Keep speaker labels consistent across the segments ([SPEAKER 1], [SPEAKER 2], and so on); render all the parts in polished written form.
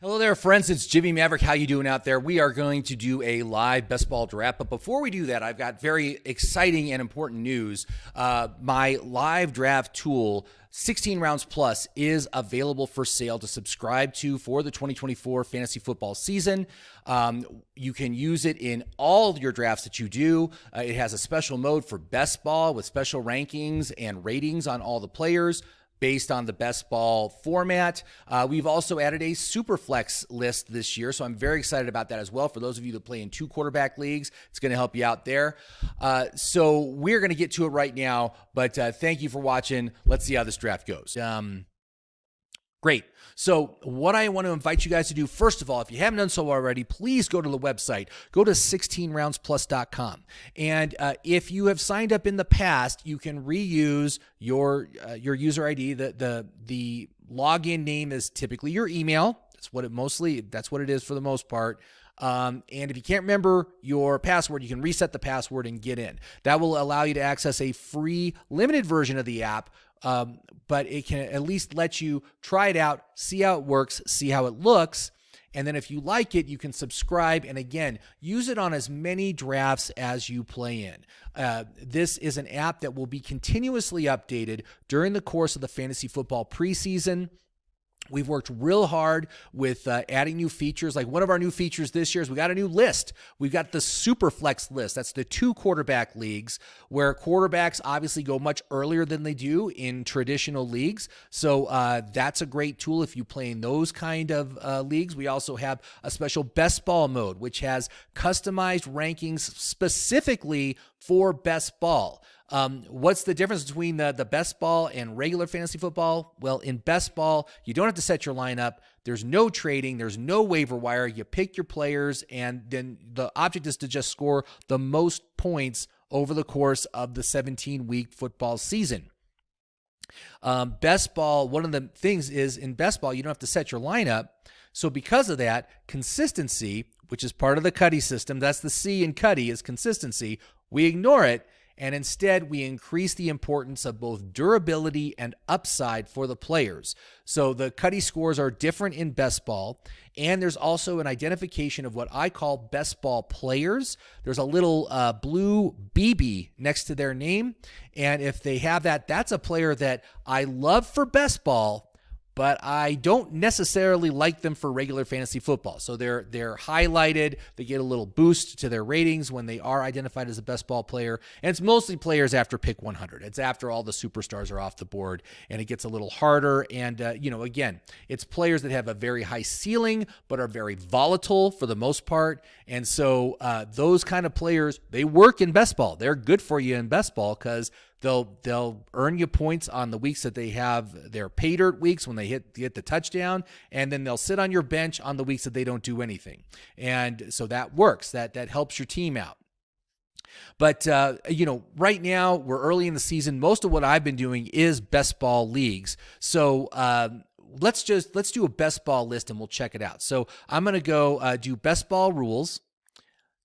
[SPEAKER 1] Hello there, friends. It's Jimmie Maverick. How you doing out there? We are going to do a live best ball draft, but before we do that, I've got very exciting and important news. My live draft tool, 16 Rounds Plus, is available for sale to subscribe to for the 2024 fantasy football season. You can use it in all your drafts that you do. It has a special mode for best ball with special rankings and ratings on all the players based on the best ball format. We've also added a super flex list this year, so I'm very excited about that as well. For those of you that play in 2 quarterback leagues, it's going to help you out there. So we're going to get to it right now, but thank you for watching. Let's see how this draft goes. Great. So what I want to invite you guys to do, first of all, if you haven't done so already, please go to the website. Go to 16roundsplus.com. And if you have signed up in the past, you can reuse your user ID. The login name is typically your email. That's what it is for the most part. And if you can't remember your password, you can reset the password and get in. That will allow you to access a free limited version of the app. But it can at least let you try it out, see how it works, see how it looks. And then if you like it, you can subscribe. And again, use it on as many drafts as you play in. This is an app that will be continuously updated during the course of the fantasy football preseason. We've worked real hard with adding new features. Like one of our new features this year is we got a new list. We've got the super flex list. That's the 2 quarterback leagues where quarterbacks obviously go much earlier than they do in traditional leagues. So that's a great tool if you play in those kind of leagues. We also have a special best ball mode, which has customized rankings specifically for best ball. What's the difference between the best ball and regular fantasy football? Well, in best ball, you don't have to set your lineup. There's no trading. There's no waiver wire. You pick your players, and then the object is to just score the most points over the course of the 17-week football season. Best ball, one of the things is in best ball, you don't have to set your lineup. So because of that, consistency, which is part of the Cuddy system, that's the C in Cuddy is consistency, we ignore it. And instead, we increase the importance of both durability and upside for the players. So the Cuddy scores are different in best ball, and there's also an identification of what I call best ball players. There's a little blue BB next to their name, and if they have that, that's a player that I love for best ball, but I don't necessarily like them for regular fantasy football. So they're highlighted. They get a little boost to their ratings when they are identified as a best ball player. And it's mostly players after pick 100. It's after all the superstars are off the board, and it gets a little harder. And, again, it's players that have a very high ceiling but are very volatile for the most part. And so those kind of players, they work in best ball. They're good for you in best ball because they'll earn you points on the weeks that they have their pay dirt weeks when they hit the touchdown, and then they'll sit on your bench on the weeks that they don't do anything. And so that works. That helps your team out. But, right now we're early in the season. Most of what I've been doing is best ball leagues. So, let's do a best ball list and we'll check it out. So I'm going to go do best ball rules.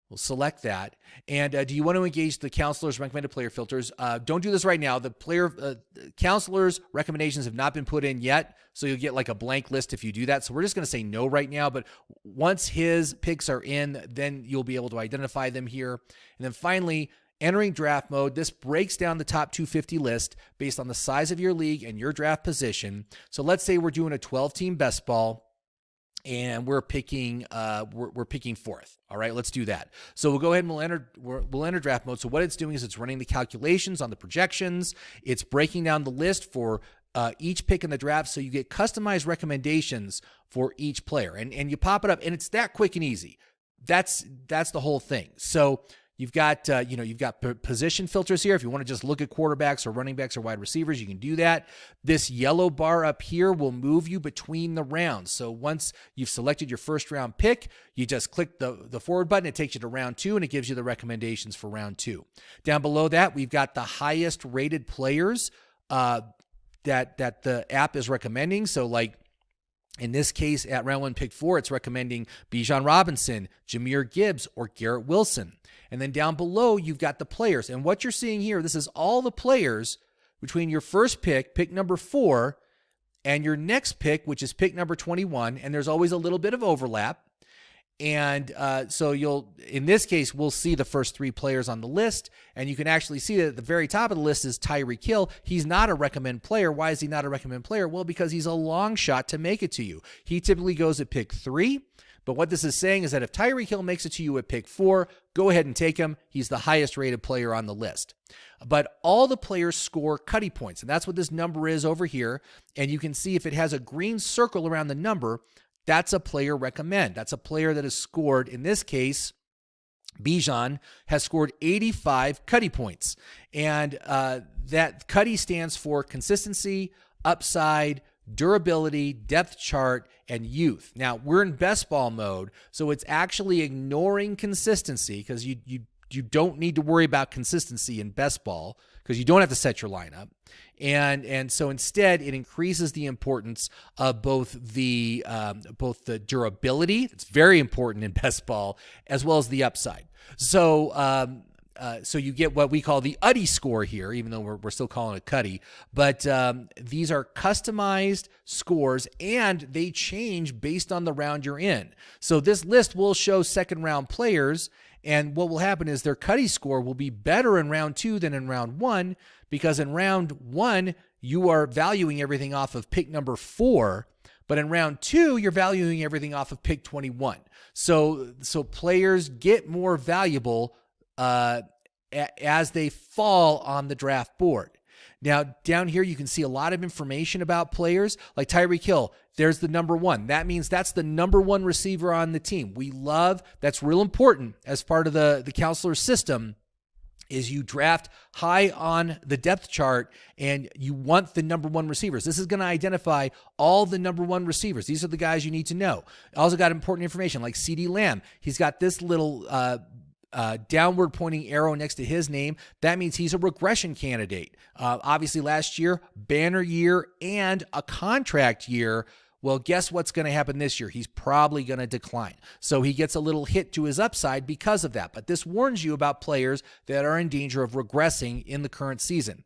[SPEAKER 1] We'll select that. And do you want to engage the counselor's recommended player filters? Don't do this right now. The counselor's recommendations have not been put in yet, so you'll get like a blank list if you do that. So we're just going to say no right now, but once his picks are in, then you'll be able to identify them here. And then finally, entering draft mode. This breaks down the top 250 list based on the size of your league and your draft position. So let's say we're doing a 12-team best ball, and we're picking fourth. All right, let's do that. So we'll go ahead and we'll enter draft mode. So what it's doing is it's running the calculations on the projections. It's breaking down the list for each pick in the draft, so you get customized recommendations for each player, and you pop it up, and it's that quick and easy. That's the whole thing. So you've got position filters here. If you want to just look at quarterbacks or running backs or wide receivers, you can do that. This yellow bar up here will move you between the rounds. So once you've selected your first round pick, you just click the forward button. It takes you to round 2, and it gives you the recommendations for round 2. Down below that, we've got the highest rated players that the app is recommending. So like in this case, at round 1, pick 4, it's recommending Bijan Robinson, Jahmyr Gibbs, or Garrett Wilson. And then down below, you've got the players. And what you're seeing here, this is all the players between your first pick number 4, and your next pick, which is pick number 21, and there's always a little bit of overlap. And so in this case, we'll see the first 3 players on the list, and you can actually see that at the very top of the list is Tyreek Hill. He's not a recommend player. Why is he not a recommend player? Well, because he's a long shot to make it to you. He typically goes at pick 3, but what this is saying is that if Tyreek Hill makes it to you at pick 4, go ahead and take him. He's the highest rated player on the list. But all the players score cutty points, and that's what this number is over here. And you can see if it has a green circle around the number, that's a player recommend. That's a player that has scored, in this case, Bijan has scored 85 cutty points. And that cutty stands for consistency, upside, durability, depth chart, and youth. Now, we're in best ball mode, so it's actually ignoring consistency because you don't need to worry about consistency in best ball because you don't have to set your lineup. And so instead, it increases the importance of both the durability, it's very important in best ball, as well as the upside. So so you get what we call the UDDY score here, even though we're still calling it cutty. But these are customized scores, and they change based on the round you're in. So this list will show second-round players, and what will happen is their cutty score will be better in round 2 than in round 1, because in round 1, you are valuing everything off of pick number 4, but in round 2, you're valuing everything off of pick 21. So players get more valuable as they fall on the draft board. Now, down here, you can see a lot of information about players. Like Tyreek Hill, there's the number 1. That means that's the number 1 receiver on the team. That's real important as part of the counselor system, is you draft high on the depth chart and you want the number 1 receivers. This is going to identify all the number 1 receivers. These are the guys you need to know. Also got important information like CeeDee Lamb. He's got this little downward pointing arrow next to his name. That means he's a regression candidate. Obviously last year, banner year and a contract year. Well, guess what's going to happen this year? He's probably going to decline. So he gets a little hit to his upside because of that. But this warns you about players that are in danger of regressing in the current season.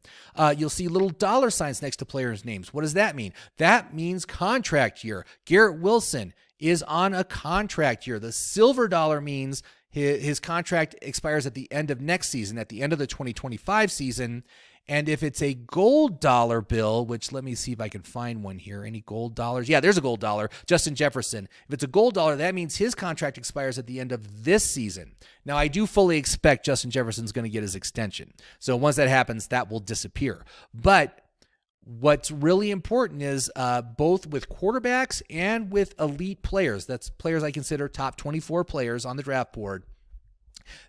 [SPEAKER 1] You'll see little dollar signs next to players' names. What does that mean? That means contract year. Garrett Wilson is on a contract year. The silver dollar means his contract expires at the end of next season, at the end of the 2025 season. And if it's a gold dollar bill, which let me see if I can find one here. Any gold dollars? Yeah, there's a gold dollar. Justin Jefferson. If it's a gold dollar, that means his contract expires at the end of this season. Now, I do fully expect Justin Jefferson's going to get his extension. So once that happens, that will disappear. But what's really important is both with quarterbacks and with elite players, that's players I consider top 24 players on the draft board,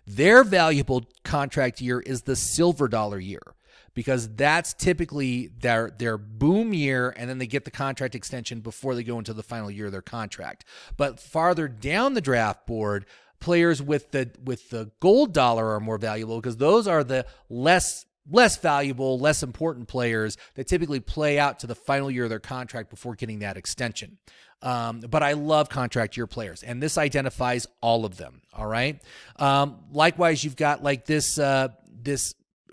[SPEAKER 1] their valuable contract year is the silver dollar year, because that's typically their boom year, and then they get the contract extension before they go into the final year of their contract. But farther down the draft board, players with the gold dollar are more valuable because those are the less valuable, less important players that typically play out to the final year of their contract before getting that extension. But I love contract year players, and this identifies all of them. All right. Likewise, you've got like this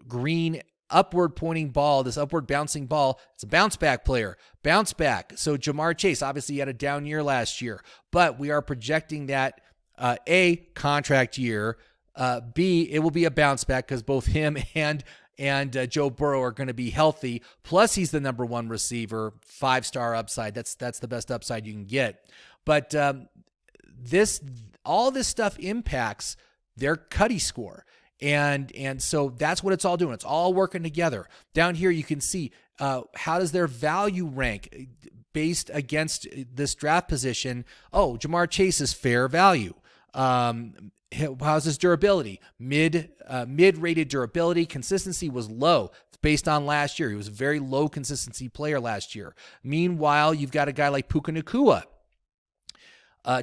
[SPEAKER 1] green upward pointing ball, this upward bouncing ball. It's a bounce back player. Bounce back. So Jamar Chase, obviously he had a down year last year, but we are projecting that A, contract year, B, it will be a bounce back because both him and Joe Burrow are going to be healthy. Plus, he's the number 1 receiver, 5-star upside. That's the best upside you can get. But all this stuff impacts their cutty score. And so that's what it's all doing. It's all working together. Down here, you can see how does their value rank based against this draft position. Oh, Jamar Chase is fair value. How's his durability? Mid-rated durability. Consistency was low. It's based on last year. He was a very low consistency player last year. Meanwhile, you've got a guy like Puka Nacua.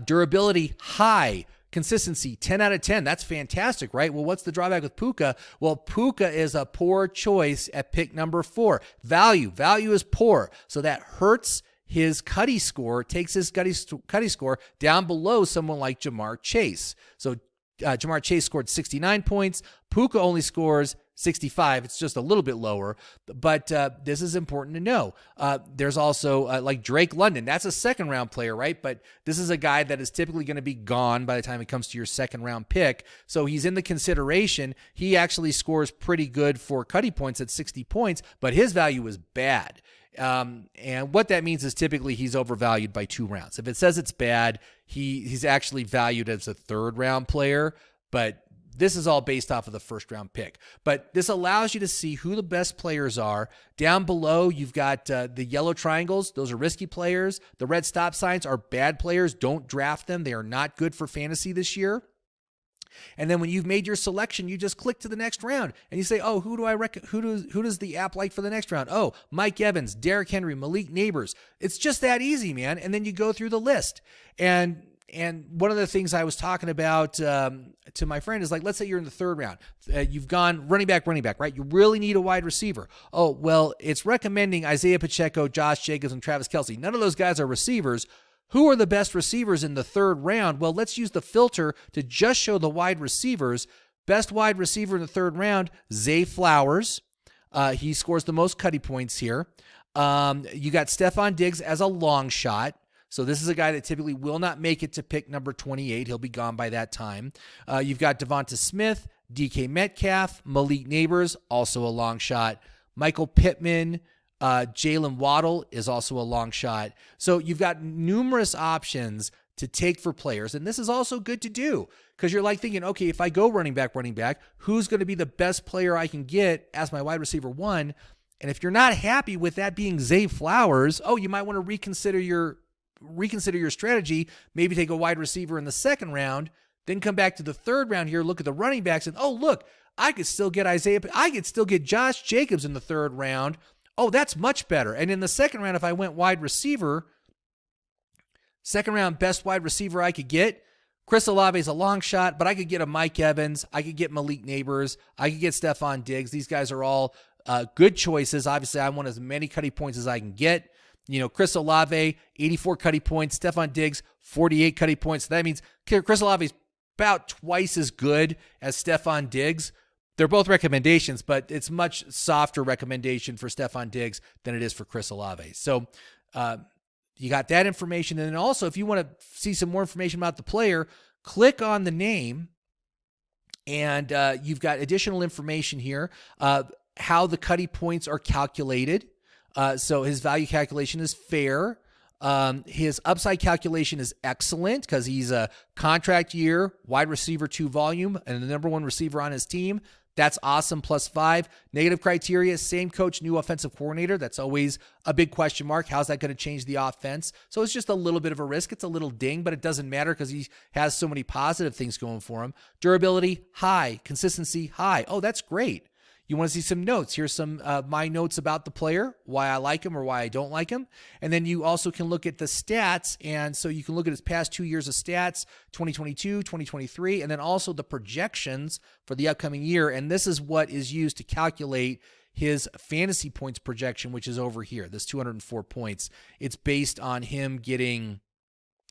[SPEAKER 1] Durability high. Consistency 10 out of 10. That's fantastic, right? Well, what's the drawback with Puka? Well, Puka is a poor choice at pick number 4. Value is poor. So that hurts his cutty score, takes his cutty score down below someone like Jamar Chase. So Jamar Chase scored 69 points. Puka only scores 65. It's just a little bit lower, but this is important to know. There's also like Drake London. That's a second-round player, right? But this is a guy that is typically going to be gone by the time it comes to your second-round pick. So he's in the consideration. He actually scores pretty good for Cuddy points at 60 points, but his value is bad. And what that means is typically he's overvalued by 2 rounds. If it says it's bad, he's actually valued as a third-round player, but this is all based off of the first-round pick. But this allows you to see who the best players are. Down below, you've got the yellow triangles. Those are risky players. The red stop signs are bad players. Don't draft them. They are not good for fantasy this year. And then when you've made your selection, you just click to the next round and you say, oh, who does the app like for the next round? Oh, Mike Evans, Derrick Henry, Malik Neighbors. It's just that easy, man. And then you go through the list. And one of the things I was talking about to my friend is like, let's say you're in the third round. You've gone running back, right? You really need a wide receiver. Oh, well, it's recommending Isaiah Pacheco, Josh Jacobs, and Travis Kelce. None of those guys are receivers. Who are the best receivers in the third round? Well, let's use the filter to just show the wide receivers. Best wide receiver in the third round, Zay Flowers. He scores the most Cuddy points here. You got Stephon Diggs as a long shot. So this is a guy that typically will not make it to pick number 28. He'll be gone by that time. You've got Devonta Smith, DK Metcalf, Malik Neighbors, also a long shot. Michael Pittman, Jalen Waddle is also a long shot. So you've got numerous options to take for players. And this is also good to do because you're like thinking, okay, if I go running back, who's going to be the best player I can get as my wide receiver 1? And if you're not happy with that being Zay Flowers, you might want to reconsider your strategy, maybe take a wide receiver in the second round, then come back to the third round here, look at the running backs, and look, I could still get Josh Jacobs in the third round. Oh, that's much better. And in the second round, if I went wide receiver, second round best wide receiver I could get, Chris Olave is a long shot, but I could get a Mike Evans, I could get Malik Neighbors, I could get Stephon Diggs. These guys are all good choices. Obviously, I want as many Cuddy points as I can get. Chris Olave, 84 Cuddy points. Stephon Diggs, 48 Cuddy points. So that means Chris Olave is about twice as good as Stephon Diggs. They're both recommendations, but it's much softer recommendation for Stephon Diggs than it is for Chris Olave. So you got that information. And then also, if you want to see some more information about the player, click on the name, and you've got additional information here, how the Cuddy points are calculated. So his value calculation is fair. His upside calculation is excellent because he's a contract year, wide receiver 2 volume, and the number 1 receiver on his team. That's awesome, +5. Negative criteria, same coach, new offensive coordinator. That's always a big question mark. How's that going to change the offense? So it's just a little bit of a risk. It's a little ding, but it doesn't matter because he has so many positive things going for him. Durability, high. Consistency, high. Oh, that's great. You want to see some notes. Here's some my notes about the player, why I like him or why I don't like him. And then you also can look at the stats. And so you can look at his past 2 years of stats, 2022, 2023, and then also the projections for the upcoming year. And this is what is used to calculate his fantasy points projection, which is over here, this 204 points. It's based on him getting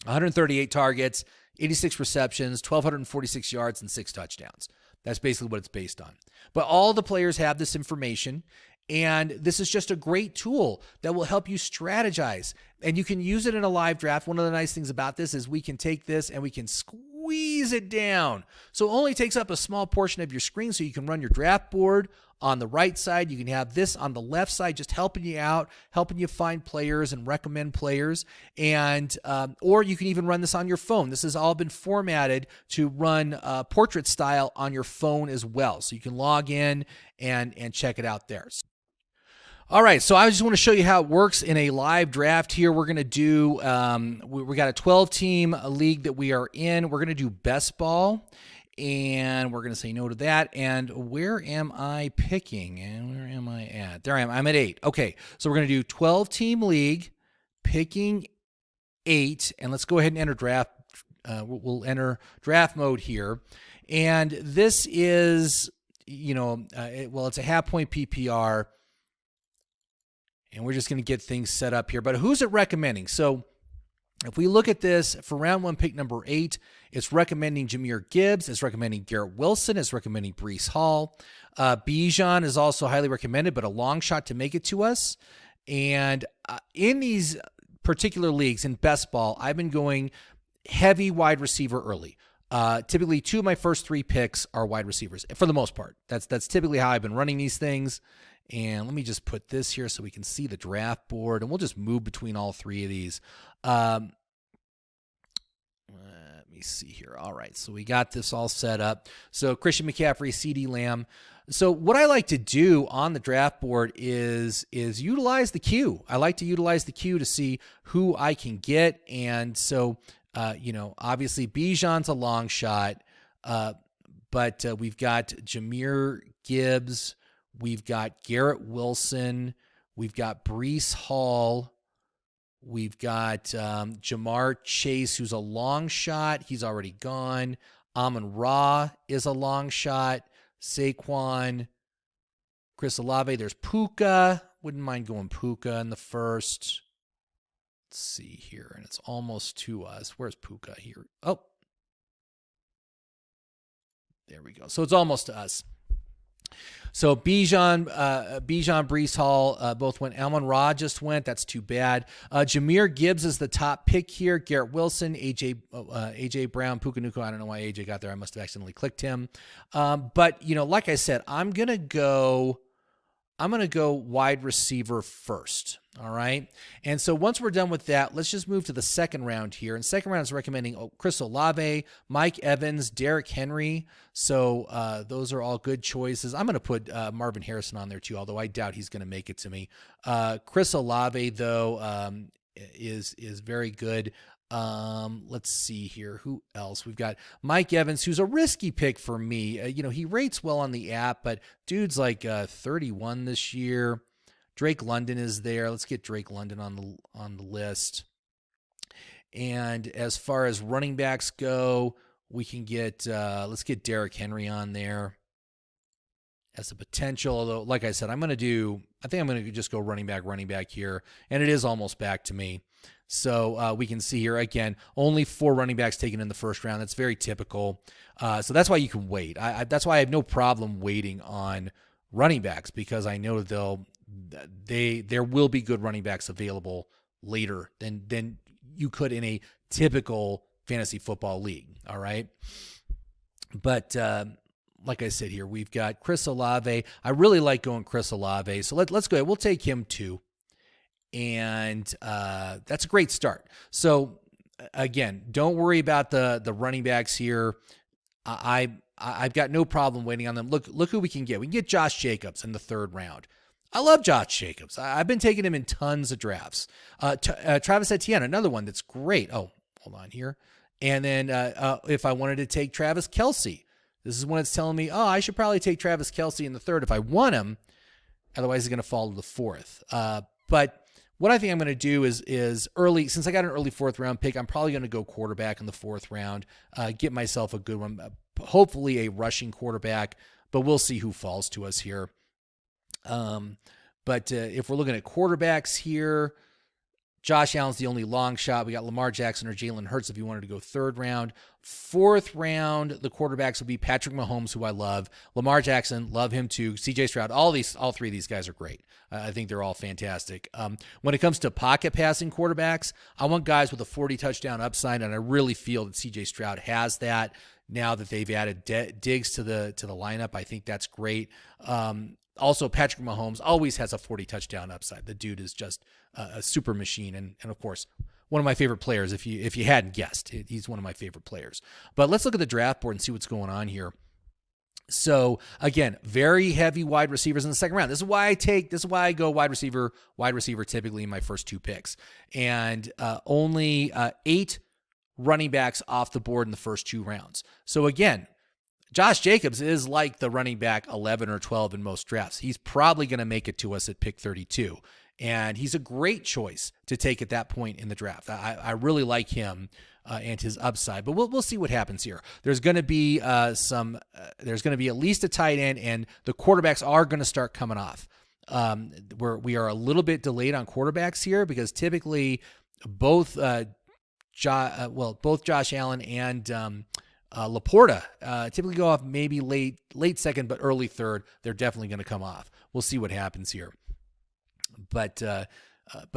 [SPEAKER 1] 138 targets, 86 receptions, 1,246 yards, and 6 touchdowns. That's basically what it's based on. But all the players have this information, and this is just a great tool that will help you strategize. And you can use it in a live draft. One of the nice things about this is we can take this and we can squeeze it down. So it only takes up a small portion of your screen, so you can run your draft board on the right side. You can have this on the left side, just helping you out, helping you find players and recommend players. And or you can even run this on your phone. This has all been formatted to run portrait style on your phone as well. So you can log in and check it out there. All right, so I just want to show you how it works in a live draft here. We're going to do, we got a 12-team league that we are in. We're going to do best ball, and we're going to say no to that. And where am I picking? And where am I at? There I am. I'm at 8. Okay, so we're going to do 12-team league, picking 8, and let's go ahead and enter draft. We'll enter draft mode here. And this is, it's a half-point PPR. And we're just going to get things set up here. But who's it recommending? So If we look at this for round one, pick number 8, it's recommending Jahmyr Gibbs. It's recommending Garrett Wilson. It's recommending Breece Hall. Bijan is also highly recommended, but a long shot to make it to us. And in these particular leagues, in best ball, I've been going heavy wide receiver early. Typically, 2 of my first 3 picks are wide receivers, for the most part. That's typically how I've been running these things. And let me just put this here so we can see the draft board, and we'll just move between all 3 of these. Let me see here. All right, so we got this all set up. So Christian McCaffrey, CeeDee Lamb. So what I like to do on the draft board is utilize the queue. I like to utilize the queue to see who I can get. And so, obviously Bijan's a long shot, but we've got Jahmyr Gibbs. We've got Garrett Wilson. We've got Breece Hall. We've got Jamar Chase, who's a long shot. He's already gone. Amon-Ra is a long shot. Saquon, Chris Olave. There's Puka. Wouldn't mind going Puka in the first. Let's see here. And it's almost to us. Where's Puka here? Oh, there we go. So it's almost to us. So Bijan, Breece Hall both went. Amon-Ra just went. That's too bad. Jahmyr Gibbs is the top pick here. Garrett Wilson, AJ Brown, Puka Nacua. I don't know why AJ got there. I must have accidentally clicked him. But like I said, I'm gonna go wide receiver first. All right. And so once we're done with that, let's just move to the second round here. And second round is recommending Chris Olave, Mike Evans, Derrick Henry. So those are all good choices. I'm going to put Marvin Harrison on there too, although I doubt he's going to make it to me. Chris Olave, though, is very good. Let's see here. Who else? We've got Mike Evans, who's a risky pick for me. He rates well on the app, but dude's like 31 this year. Drake London is there. Let's get Drake London on the list. And as far as running backs go, we can get let's get Derrick Henry on there as a potential. Although, like I said, I think I'm going to just go running back here, and it is almost back to me. So we can see here, again, only 4 running backs taken in the first round. That's very typical. So that's why you can wait. That's why I have no problem waiting on running backs, because I know there will be good running backs available later than you could in a typical fantasy football league. All right. But like I said here, we've got Chris Olave. I really like going Chris Olave. So let's go ahead. We'll take him too. And that's a great start. So again, don't worry about the running backs here. I've got no problem waiting on them. Look who we can get. We can get Josh Jacobs in the 3rd round. I love Josh Jacobs. I've been taking him in tons of drafts. Travis Etienne, another one that's great. Oh, hold on here. And then if I wanted to take Travis Kelce, this is when it's telling me, I should probably take Travis Kelce in the 3rd if I want him. Otherwise, he's going to fall to the 4th. But what I think I'm going to do is early, since I got an early 4th round pick, I'm probably going to go quarterback in the 4th round, get myself a good one, hopefully a rushing quarterback, but we'll see who falls to us here. But if we're looking at quarterbacks here, Josh Allen's the only long shot. We got Lamar Jackson or Jalen Hurts if you wanted to go 3rd round. 4th round, the quarterbacks will be Patrick Mahomes, who I love. Lamar Jackson, love him too. CJ Stroud, all 3 of these guys are great. I think they're all fantastic. When it comes to pocket passing quarterbacks, I want guys with a 40 touchdown upside, and I really feel that CJ Stroud has that now that they've added Diggs to the lineup. I think that's great. Also, Patrick Mahomes always has a 40 touchdown upside. The dude is just a super machine, and of course, one of my favorite players. If you hadn't guessed, he's one of my favorite players. But let's look at the draft board and see what's going on here. So again, very heavy wide receivers in the 2nd round. This is why I go wide receiver typically in my first 2 picks, and only 8 running backs off the board in the first 2 rounds. So again, Josh Jacobs is like the running back 11 or 12 in most drafts. He's probably going to make it to us at pick 32. And he's a great choice to take at that point in the draft. I really like him and his upside, but we'll see what happens here. There's going to be there's going to be at least a tight end, and the quarterbacks are going to start coming off. We are a little bit delayed on quarterbacks here because typically both both Josh Allen and Laporta typically go off maybe late second, but early third. They're definitely going to come off. We'll see what happens here. But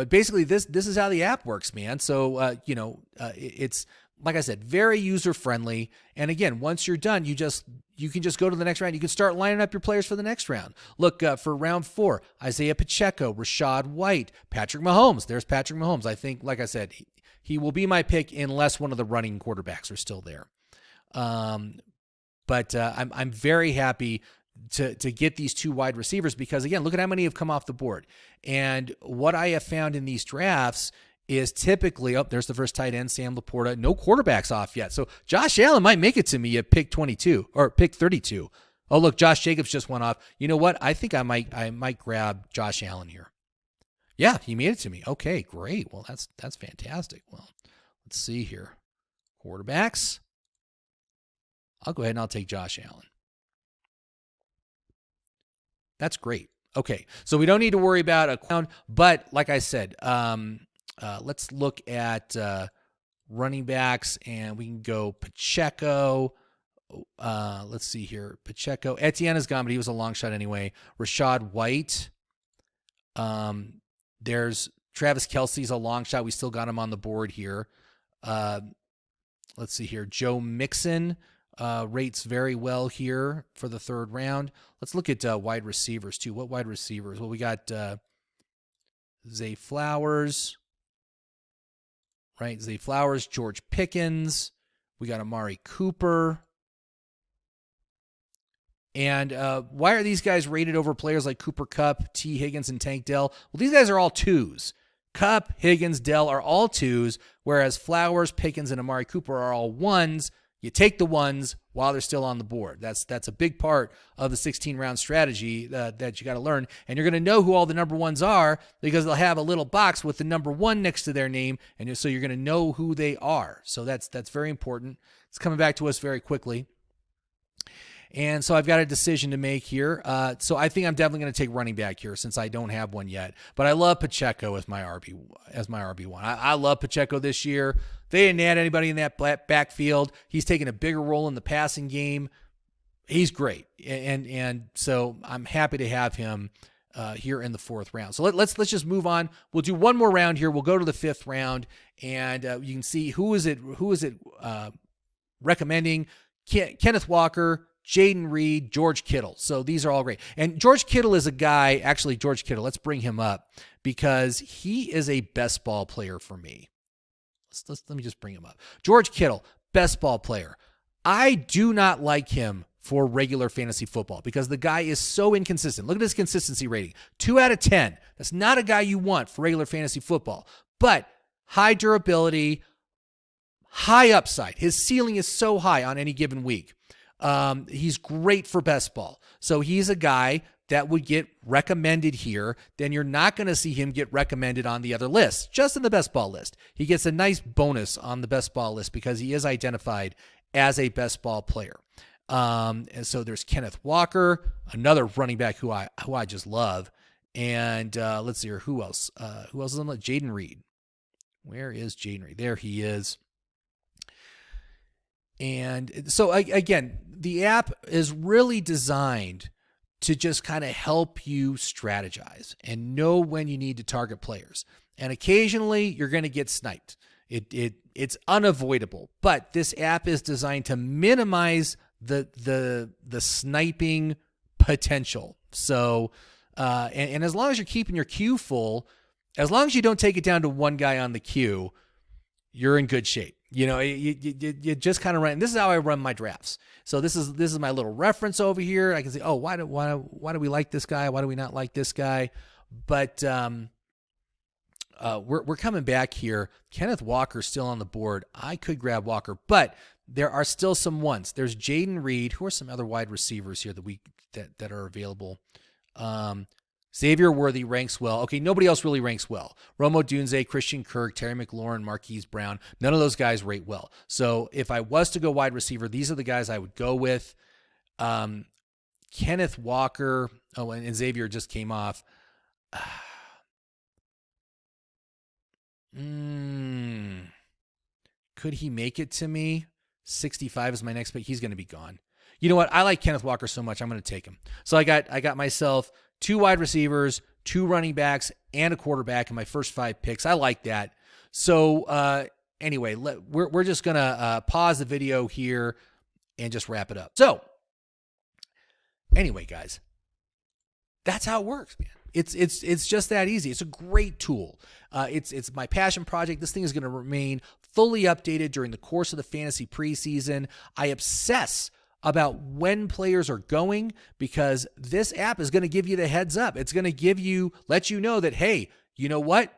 [SPEAKER 1] basically, this is how the app works, man. So it's like I said, very user friendly. And again, once you're done, you can just go to the next round. You can start lining up your players for the next round. Look, for round 4, Isaiah Pacheco, Rashad White, Patrick Mahomes. There's Patrick Mahomes. I think, like I said, he will be my pick unless one of the running quarterbacks are still there. But I'm very happy to get these 2 wide receivers because, again, look at how many have come off the board. And what I have found in these drafts is typically, there's the first tight end, Sam Laporta. No quarterbacks off yet. So Josh Allen might make it to me at pick 22 or pick 32. Oh, look, Josh Jacobs just went off. You know what? I think I might grab Josh Allen here. Yeah, he made it to me. Okay, great. Well, that's fantastic. Well, let's see here. Quarterbacks. I'll go ahead and I'll take Josh Allen. That's great. Okay, so we don't need to worry about a crown, but like I said, let's look at running backs, and we can go Pacheco. Let's see here. Pacheco. Etienne is gone, but he was a long shot anyway. Rashad White. There's Travis Kelce's a long shot. We still got him on the board here. Let's see here. Joe Mixon rates very well here for the 3rd round. Let's look at wide receivers, too. What wide receivers? Well, we got Zay Flowers. Right, Zay Flowers, George Pickens. We got Amari Cooper. And why are these guys rated over players like Cooper Kupp, T. Higgins, and Tank Dell? Well, these guys are all 2s. Kupp, Higgins, Dell are all 2s, whereas Flowers, Pickens, and Amari Cooper are all 1s. You take the 1s while they're still on the board. That's a big part of the 16-round strategy that you got to learn. And you're going to know who all the number 1s are because they'll have a little box with the number 1 next to their name, and so you're going to know who they are. So that's very important. It's coming back to us very quickly. And so I've got a decision to make here. So I think I'm definitely going to take running back here since I don't have one yet. But I love Pacheco as my RB1. I love Pacheco this year. They didn't add anybody in that backfield. He's taking a bigger role in the passing game. He's great, and so I'm happy to have him here in the 4th round. So let's just move on. We'll do one more round here. We'll go to the 5th round, and you can see who is it recommending. Kenneth Walker, Jaden Reed, George Kittle. So these are all great. And George Kittle is a guy, actually George Kittle, let's bring him up because he is a best ball player for me. Let me just bring him up. George Kittle, best ball player. I do not like him for regular fantasy football because the guy is so inconsistent. Look at his consistency rating. 2 out of 10. That's not a guy you want for regular fantasy football. But high durability, high upside. His ceiling is so high on any given week. He's great for best ball. So he's a guy that would get recommended here. Then you're not going to see him get recommended on the other lists, just in the best ball list. He gets a nice bonus on the best ball list because he is identified as a best ball player. And so there's Kenneth Walker, another running back who I just love. And let's see here, who else? Who else is on the list? Jaden Reed. Where is Jaden Reed? There he is. And so again, the app is really designed to just kind of help you strategize and know when you need to target players. And occasionally you're going to get sniped. It's unavoidable, but this app is designed to minimize the sniping potential. So, and as long as you're keeping your queue full, as long as you don't take it down to one guy on the queue, you're in good shape. You know, you just kind of run. This is how I run my drafts. So this is my little reference over here. I can say, oh, why do we like this guy? Why do we not like this guy? But we're coming back here. Kenneth Walker's still on the board. I could grab Walker, but there are still some ones. There's Jaden Reed. Who are some other wide receivers here that are available? Xavier Worthy ranks well. Okay, nobody else really ranks well. Rome Odunze, Christian Kirk, Terry McLaurin, Marquise Brown. None of those guys rate well. So if I was to go wide receiver, these are the guys I would go with. Kenneth Walker. Oh, and Xavier just came off. Could he make it to me? 65 is my next pick. He's going to be gone. You know what? I like Kenneth Walker so much. I'm going to take him. So I got myself 2 wide receivers, 2 running backs, and a quarterback in my first 5 picks. I like that. So anyway, we're just going to pause the video here and just wrap it up. So anyway, guys, that's how it works, man. It's just that easy. It's a great tool. It's my passion project. This thing is going to remain fully updated during the course of the fantasy preseason. I obsess about when players are going because this app is going to give you the heads up. It's going to let you know that, hey, you know what?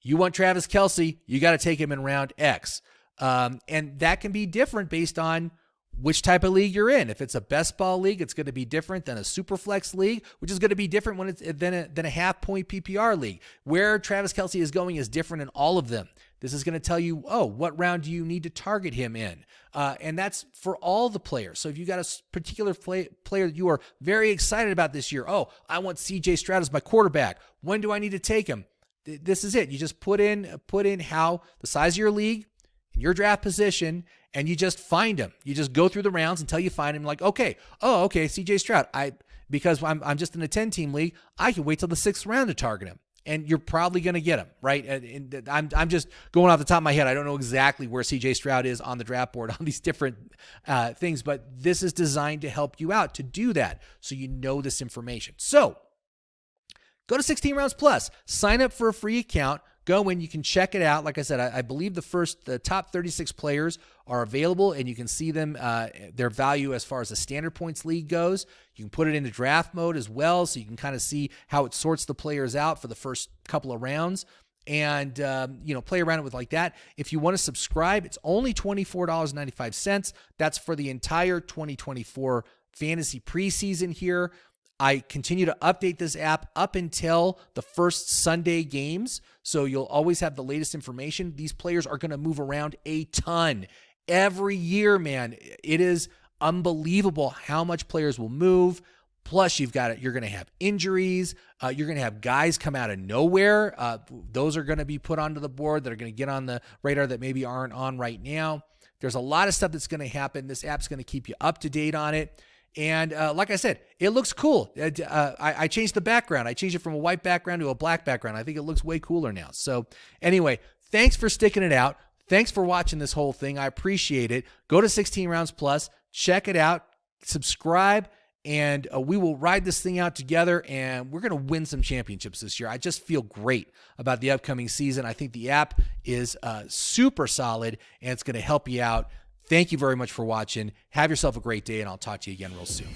[SPEAKER 1] You want Travis Kelce, you got to take him in round X. And that can be different based on which type of league you're in. If it's a best ball league, it's going to be different than a super flex league, which is going to be different when it's than a half point PPR league. Where Travis Kelce is going is different in all of them. This is going to tell you, what round do you need to target him in? And that's for all the players. So if you got a particular player that you are very excited about this year, I want CJ Stroud as my quarterback. When do I need to take him? This is it. You just put in how the size of your league, your draft position, and you just find him. You just go through the rounds until you find him. Like, okay, CJ Stroud. Because I'm just in a 10-team league, I can wait till the 6th round to target him, and you're probably going to get him, right? And I'm just going off the top of my head. I don't know exactly where CJ Stroud is on the draft board on these different things, but this is designed to help you out to do that, so you know this information. So go to 16 Rounds Plus, sign up for a free account. Go in, you can check it out. Like I said, I believe the top 36 players are available, and you can see them, their value as far as the standard points league goes. You can put it into draft mode as well, so you can kind of see how it sorts the players out for the first couple of rounds, and play around it with like that. If you want to subscribe, it's only $24.95. That's for the entire 2024 fantasy preseason here. I continue to update this app up until the first Sunday games, so you'll always have the latest information. These players are going to move around a ton every year, man. It is unbelievable how much players will move. Plus, you're going to have injuries. You're going to have guys come out of nowhere. Those are going to be put onto the board that are going to get on the radar that maybe aren't on right now. There's a lot of stuff that's going to happen. This app's going to keep you up to date on it. And like I said, it looks cool. I changed the background. I changed it from a white background to a black background. I think it looks way cooler now. So anyway, thanks for sticking it out. Thanks for watching this whole thing. I appreciate it. Go to 16 Rounds Plus, check it out, subscribe, and we will ride this thing out together, and we're going to win some championships this year. I just feel great about the upcoming season. I think the app is super solid, and it's going to help you out. Thank you very much for watching. Have yourself a great day, and I'll talk to you again real soon.